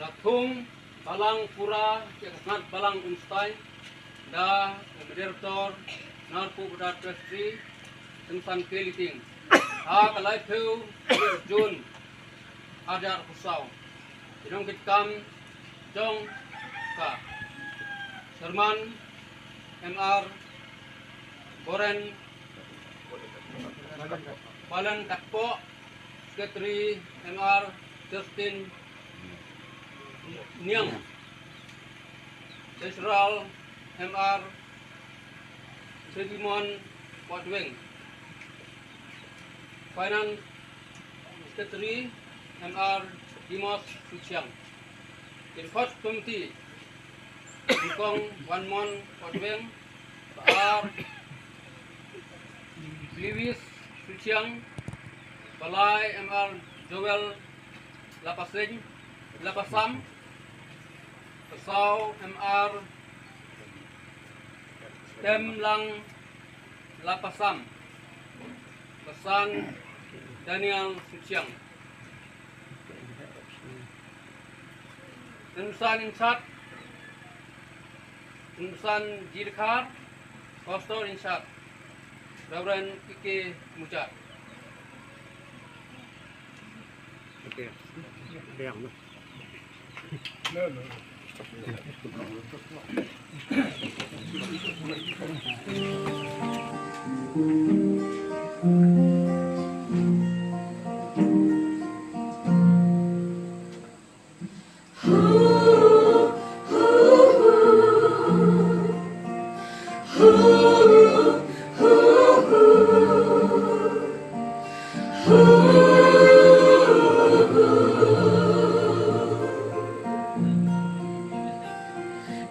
Latung balang pura ngat balang unstai da moderator narpu budak trustee tentang keliting kalai peu Jun ajar kusau inong kitkam jong ka Sherman MR Boren Balan Takpo Sekretari MR Justin Niang Central MR Sedimon Wadweng Finance Secretary MR Dimas Suciang Infot Committee Hongkong Wanmon Wadweng Pak Lewis Suciang Balai MR Joel Lapasam Pesau MR Temlang Lapasam Pesan Daniel Suciang Insan Insat Insan Jirkar Pastor Insat Reverend Kiki Mujar. Oke. Yang.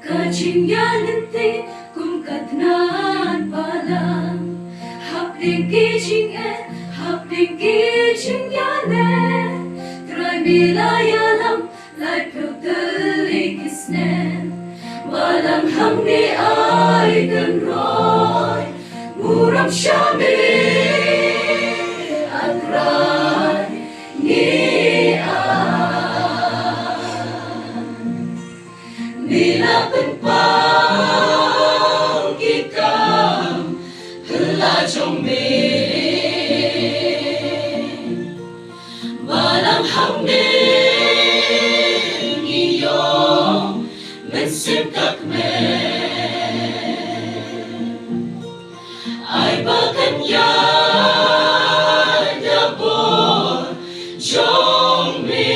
Kacingyanente kum katnan palang hapding kicingyane try milayalam lai peutelikisne malam hamni ay ganroy muram syami agray ni Nilapan pang kikam helajong me Malang hamne iyo mensimkak me Ay bakan ya dabor jong me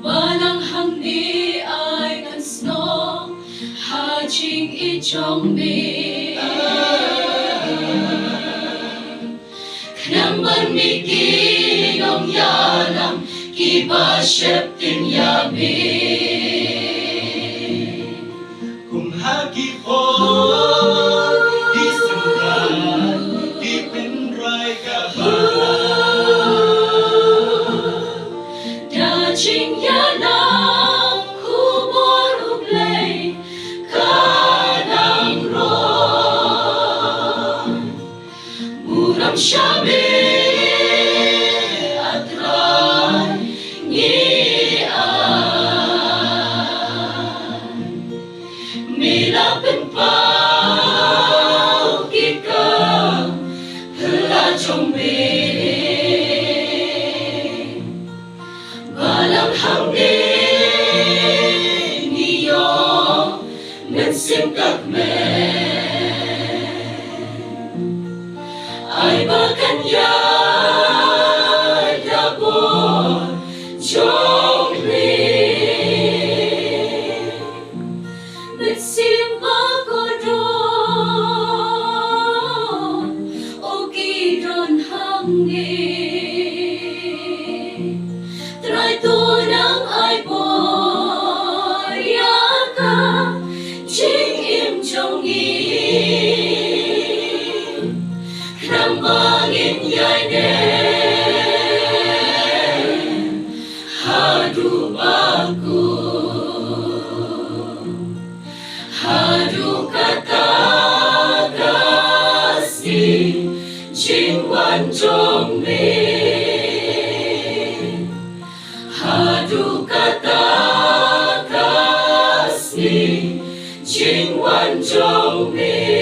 Balang hangni ay kan snow hajing ijong mi Knamban mikinong yalam kiba syeptin yabi Kumhagi po di sendal di penray Dajing yalang kubor ublay kadang ron Muram syami atray ngian Milapan pau kikam helajong Balang hangin iyo mensimkak me Ay bakan ya dabor jong me Mensimbang kodon o gidon hangin Try tunang ay boyaka Jing im jong Krambangin yay ne Hadu baku Hadu katagasi Jing wan jong me Hadu kata kasih Jing wan jong mi